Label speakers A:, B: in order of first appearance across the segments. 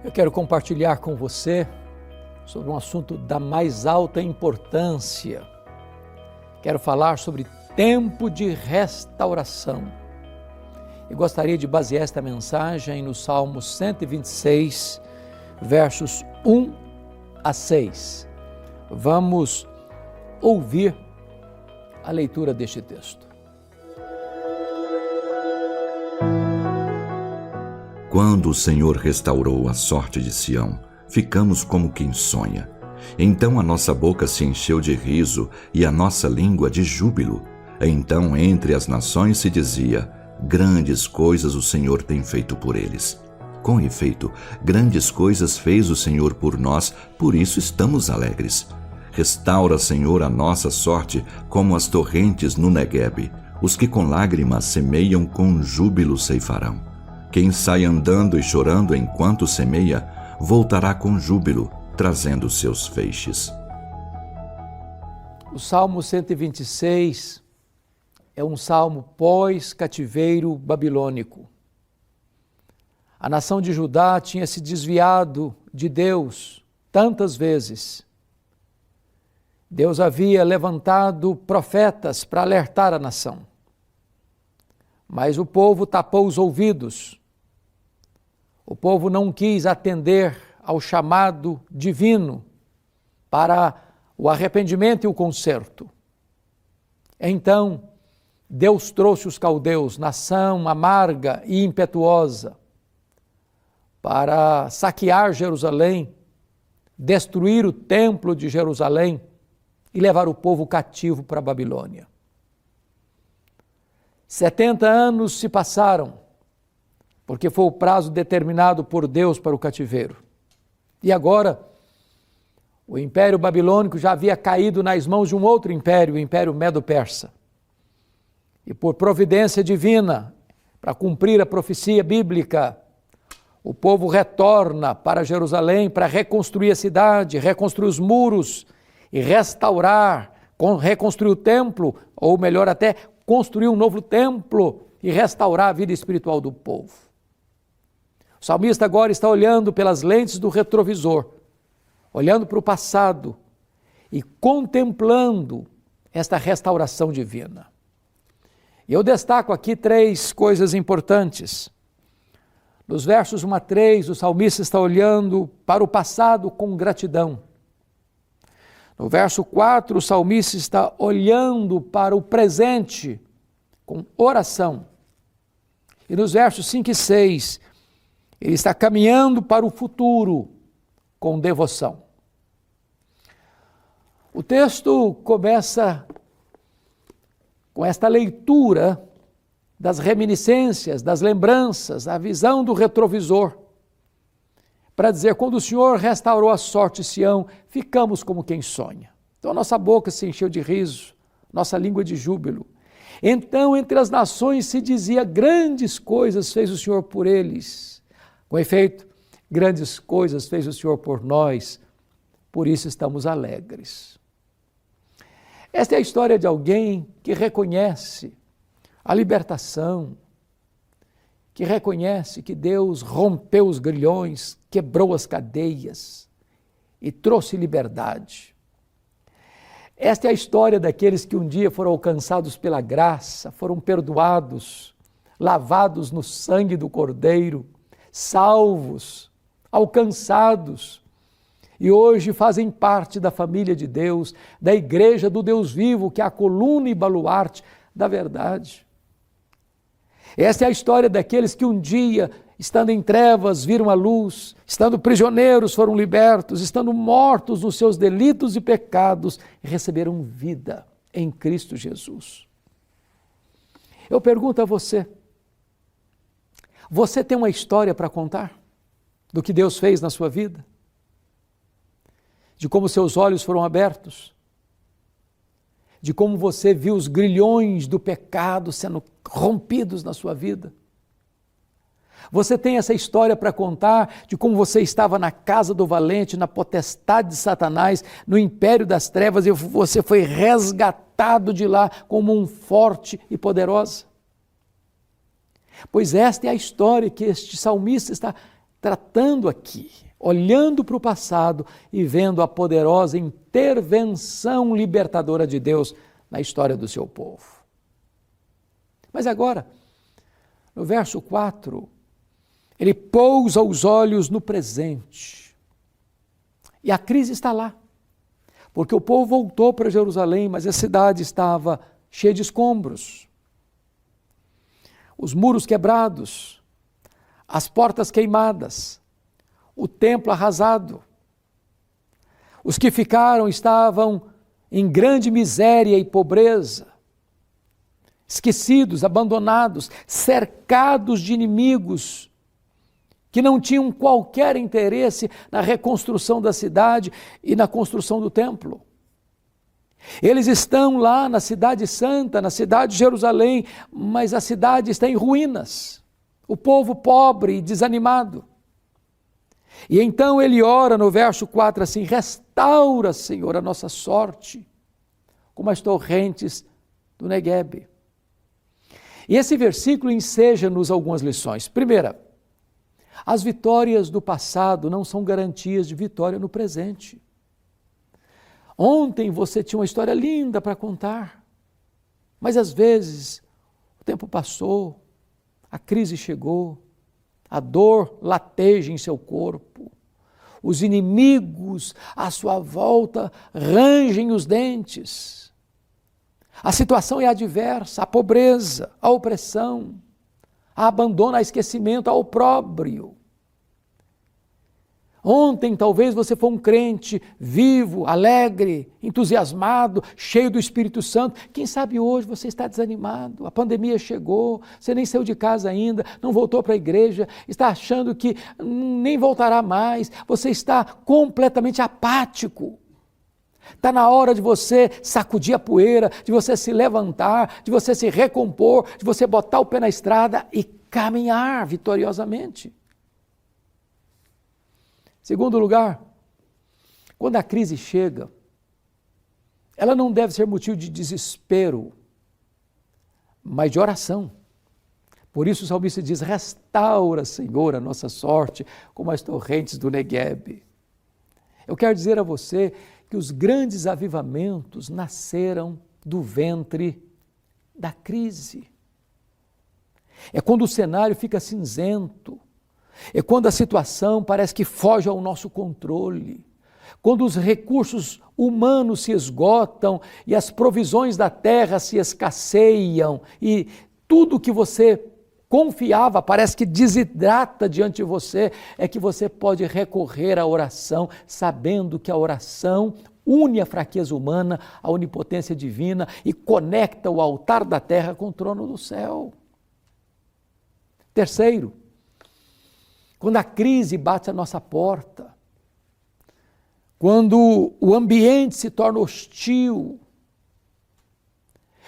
A: Eu quero compartilhar com você sobre um assunto da mais alta importância. Quero falar sobre tempo de restauração. E gostaria de basear esta mensagem no Salmo 126, versos 1 a 6. Vamos ouvir a leitura deste texto.
B: Quando o Senhor restaurou a sorte de Sião, ficamos como quem sonha. Então a nossa boca se encheu de riso e a nossa língua de júbilo. Então entre as nações se dizia: grandes coisas o Senhor tem feito por eles. Com efeito, grandes coisas fez o Senhor por nós, por isso estamos alegres. Restaura, Senhor, a nossa sorte como as torrentes no Neguebe. Os que com lágrimas semeiam, com júbilo ceifarão. Quem sai andando e chorando enquanto semeia, voltará com júbilo, trazendo seus feixes.
A: O Salmo 126 é um salmo pós-cativeiro babilônico. A nação de Judá tinha se desviado de Deus tantas vezes. Deus havia levantado profetas para alertar a nação. Mas o povo tapou os ouvidos. O povo não quis atender ao chamado divino para o arrependimento e o conserto. Então, Deus trouxe os caldeus, nação amarga e impetuosa, para saquear Jerusalém, destruir o templo de Jerusalém e levar o povo cativo para a Babilônia. 70 anos se passaram, porque foi o prazo determinado por Deus para o cativeiro. E agora, o Império Babilônico já havia caído nas mãos de um outro império, o Império Medo-Persa. E por providência divina, para cumprir a profecia bíblica, o povo retorna para Jerusalém para reconstruir a cidade, reconstruir os muros e restaurar, reconstruir o templo, ou melhor até, construir um novo templo e restaurar a vida espiritual do povo. O salmista agora está olhando pelas lentes do retrovisor, olhando para o passado e contemplando esta restauração divina. E eu destaco aqui 3 coisas importantes. Nos versos 1 a 3, o salmista está olhando para o passado com gratidão. No verso 4, o salmista está olhando para o presente com oração. E nos versos 5 e 6, ele está caminhando para o futuro com devoção. O texto começa com esta leitura das reminiscências, das lembranças, a visão do retrovisor, para dizer, quando o Senhor restaurou a sorte de Sião, ficamos como quem sonha. Então a nossa boca se encheu de riso, nossa língua de júbilo. Então entre as nações se dizia, grandes coisas fez o Senhor por eles. Com efeito, grandes coisas fez o Senhor por nós, por isso estamos alegres. Esta é a história de alguém que reconhece a libertação, que reconhece que Deus rompeu os grilhões, quebrou as cadeias e trouxe liberdade. Esta é a história daqueles que um dia foram alcançados pela graça, foram perdoados, lavados no sangue do Cordeiro, salvos, alcançados, e hoje fazem parte da família de Deus, da igreja do Deus vivo, que é a coluna e baluarte da verdade. Esta é a história daqueles que um dia, estando em trevas, viram a luz, estando prisioneiros, foram libertos, estando mortos nos seus delitos e pecados, receberam vida em Cristo Jesus. Eu pergunto a você, você tem uma história para contar do que Deus fez na sua vida? De como seus olhos foram abertos? De como você viu os grilhões do pecado sendo rompidos na sua vida? Você tem essa história para contar de como você estava na casa do valente, na potestade de Satanás, no império das trevas, e você foi resgatado de lá como um forte e poderoso? Pois esta é a história que este salmista está tratando aqui, olhando para o passado e vendo a poderosa intervenção libertadora de Deus na história do seu povo. Mas agora, no verso 4, ele pousa os olhos no presente. E a crise está lá, porque o povo voltou para Jerusalém, mas a cidade estava cheia de escombros. Os muros quebrados, as portas queimadas, o templo arrasado. Os que ficaram estavam em grande miséria e pobreza, esquecidos, abandonados, cercados de inimigos que não tinham qualquer interesse na reconstrução da cidade e na construção do templo. Eles estão lá na cidade santa, na cidade de Jerusalém, mas a cidade está em ruínas. O povo pobre e desanimado. E então ele ora no verso 4 assim: restaura, Senhor, a nossa sorte, como as torrentes do Neguebe. E esse versículo enseja-nos algumas lições. Primeira, as vitórias do passado não são garantias de vitória no presente. Ontem você tinha uma história linda para contar, mas às vezes o tempo passou, a crise chegou, a dor lateja em seu corpo, os inimigos à sua volta rangem os dentes. A situação é adversa, a pobreza, a opressão, a abandono, a esquecimento, ao opróbrio. Ontem talvez você foi um crente vivo, alegre, entusiasmado, cheio do Espírito Santo. Quem sabe hoje você está desanimado, a pandemia chegou, você nem saiu de casa ainda, não voltou para a igreja, está achando que nem voltará mais, você está completamente apático. Está na hora de você sacudir a poeira, de você se levantar, de você se recompor, de você botar o pé na estrada e caminhar vitoriosamente. Segundo lugar, quando a crise chega, ela não deve ser motivo de desespero, mas de oração. Por isso o salmista diz: restaura, Senhor, a nossa sorte, como as torrentes do Neguebe. Eu quero dizer a você que os grandes avivamentos nasceram do ventre da crise. É quando o cenário fica cinzento, é quando a situação parece que foge ao nosso controle, quando os recursos humanos se esgotam e as provisões da terra se escasseiam e tudo que você confiava parece que desidrata diante de você, é que você pode recorrer à oração, sabendo que a oração une a fraqueza humana à onipotência divina e conecta o altar da terra com o trono do céu. Terceiro, quando a crise bate à nossa porta, quando o ambiente se torna hostil,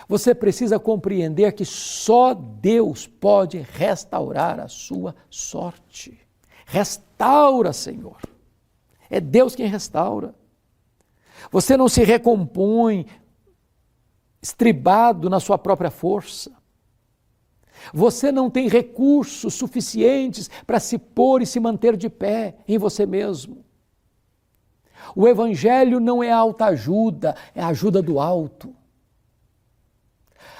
A: você precisa compreender que só Deus pode restaurar a sua sorte. Restaura, Senhor. É Deus quem restaura. Você não se recompõe estribado na sua própria força. Você não tem recursos suficientes para se pôr e se manter de pé em você mesmo. O Evangelho não é autoajuda, é a ajuda do alto.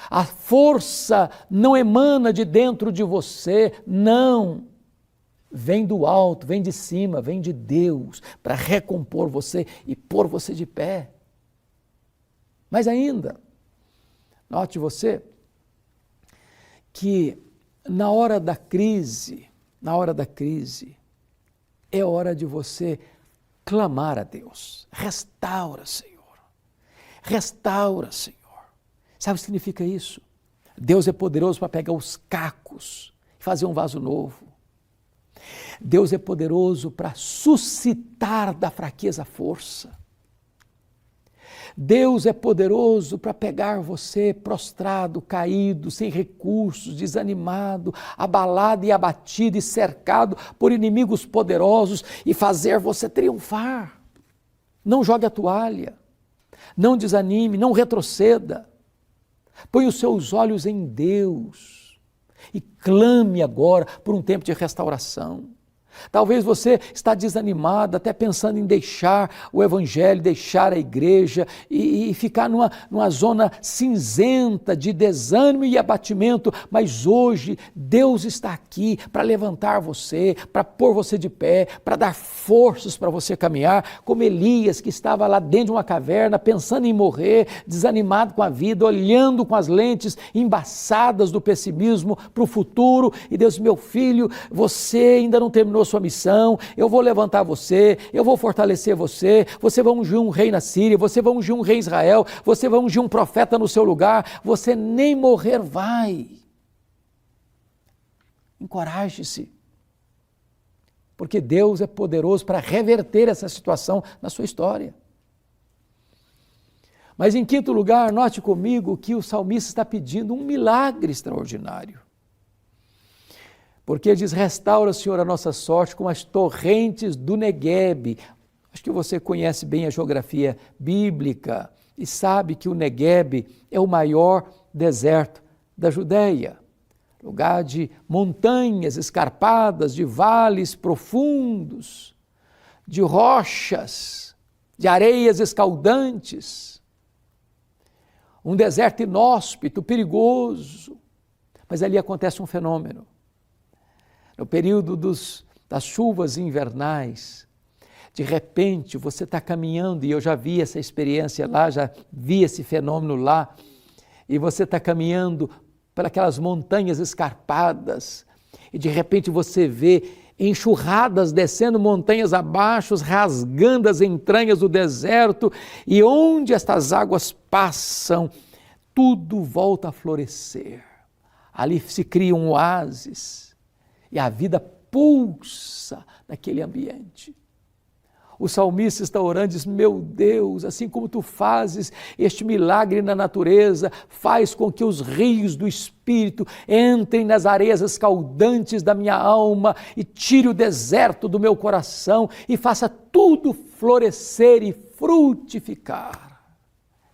A: A força não emana de dentro de você, não. Vem do alto, vem de cima, vem de Deus para recompor você e pôr você de pé. Mas ainda, note você que na hora da crise, é hora de você clamar a Deus. Restaura, Senhor. Restaura, Senhor. Sabe o que significa isso? Deus é poderoso para pegar os cacos e fazer um vaso novo. Deus é poderoso para suscitar da fraqueza força. Deus é poderoso para pegar você prostrado, caído, sem recursos, desanimado, abalado e abatido e cercado por inimigos poderosos e fazer você triunfar. Não jogue a toalha, não desanime, não retroceda. Põe os seus olhos em Deus e clame agora por um tempo de restauração. Talvez você está desanimado, até pensando em deixar o Evangelho, deixar a igreja e ficar numa zona cinzenta de desânimo e abatimento. Mas hoje Deus está aqui para levantar você, para pôr você de pé, para dar forças para você caminhar, como Elias, que estava lá dentro de uma caverna, pensando em morrer, desanimado com a vida, olhando com as lentes embaçadas do pessimismo para o futuro. E Deus, meu filho, você ainda não terminou sua missão, eu vou levantar você, eu vou fortalecer você, você vai ungir um rei na Síria, você vai ungir um rei em Israel, você vai ungir um profeta no seu lugar, você nem morrer vai. Encoraje-se, porque Deus é poderoso para reverter essa situação na sua história. Mas em quinto lugar, note comigo que o salmista está pedindo um milagre extraordinário. Porque diz, restaura, Senhor, a nossa sorte com as torrentes do Neguebe. Acho que você conhece bem a geografia bíblica e sabe que o Neguebe é o maior deserto da Judéia. Lugar de montanhas escarpadas, de vales profundos, de rochas, de areias escaldantes. Um deserto inóspito, perigoso. Mas ali acontece um fenômeno. No período das chuvas invernais, de repente você está caminhando, e eu já vi essa experiência lá, já vi esse fenômeno lá, e você está caminhando pelas montanhas escarpadas, e de repente você vê enxurradas descendo montanhas abaixo, rasgando as entranhas do deserto, e onde estas águas passam, tudo volta a florescer. Ali se cria um oásis, e a vida pulsa naquele ambiente. O salmista está orando e diz, meu Deus, assim como tu fazes este milagre na natureza, faz com que os rios do Espírito entrem nas areias escaldantes da minha alma e tire o deserto do meu coração e faça tudo florescer e frutificar.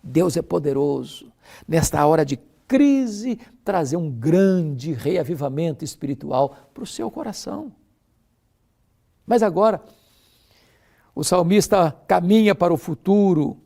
A: Deus é poderoso nesta hora de crise, trazer um grande reavivamento espiritual para o seu coração. Mas agora, o salmista caminha para o futuro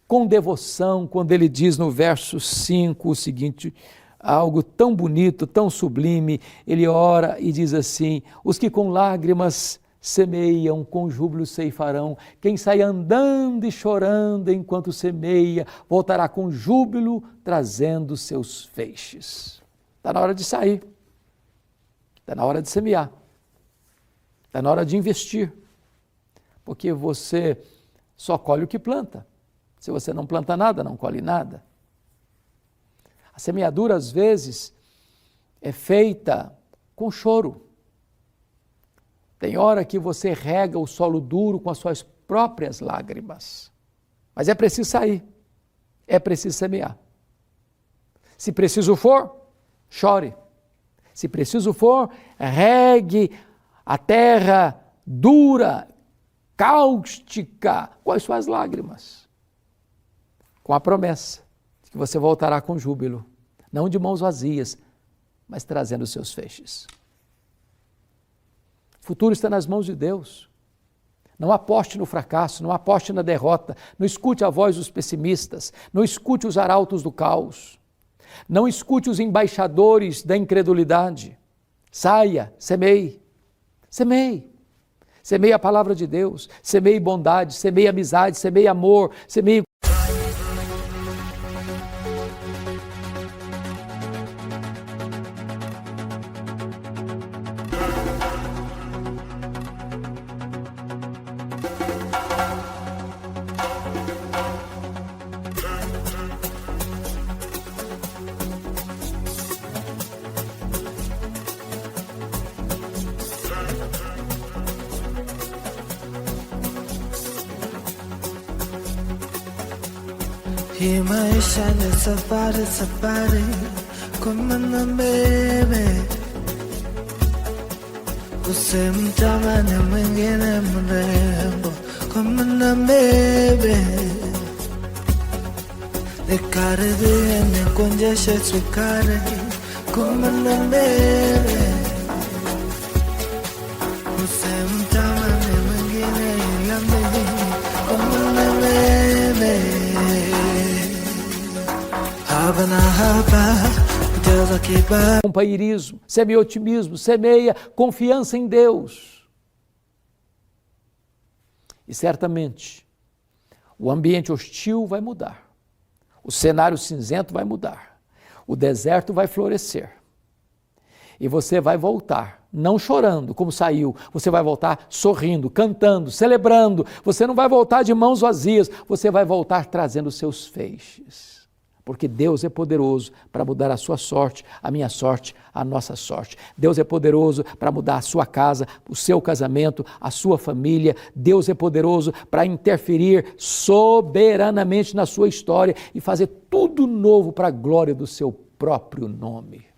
A: com devoção, quando ele diz no verso 5 o seguinte, algo tão bonito, tão sublime, ele ora e diz assim, os que com lágrimas semeiam, com júbilo ceifarão. Quem sai andando e chorando enquanto semeia, voltará com júbilo, trazendo seus feixes. Está na hora de sair, está na hora de semear, está na hora de investir, porque você só colhe o que planta. Se você não planta nada, não colhe nada. A semeadura, às vezes, é feita com choro. Tem hora que você rega o solo duro com as suas próprias lágrimas. Mas é preciso sair, é preciso semear. Se preciso for, chore. Se preciso for, regue a terra dura, cáustica, com as suas lágrimas. Com a promessa de que você voltará com júbilo, não de mãos vazias, mas trazendo os seus feixes. O futuro está nas mãos de Deus. Não aposte no fracasso, não aposte na derrota, não escute a voz dos pessimistas, não escute os arautos do caos, não escute os embaixadores da incredulidade. Saia, semeie, semeie. Semeie a palavra de Deus, semeie bondade, semeie amizade, semeie amor, semeie...
C: Hii maisha ni safari, safari kumana mbele, usimtamani mwingine mrembo kumana mbele, nikaribie nikuonjeshe sukari kumana mbele,
A: Companheirismo, semeia otimismo, semeia confiança em Deus. E certamente o ambiente hostil vai mudar, o cenário cinzento vai mudar, o deserto vai florescer. E você vai voltar, não chorando como saiu, você vai voltar sorrindo, cantando, celebrando. Você não vai voltar de mãos vazias, você vai voltar trazendo seus feixes. Porque Deus é poderoso para mudar a sua sorte, a minha sorte, a nossa sorte. Deus é poderoso para mudar a sua casa, o seu casamento, a sua família. Deus é poderoso para interferir soberanamente na sua história e fazer tudo novo para a glória do seu próprio nome.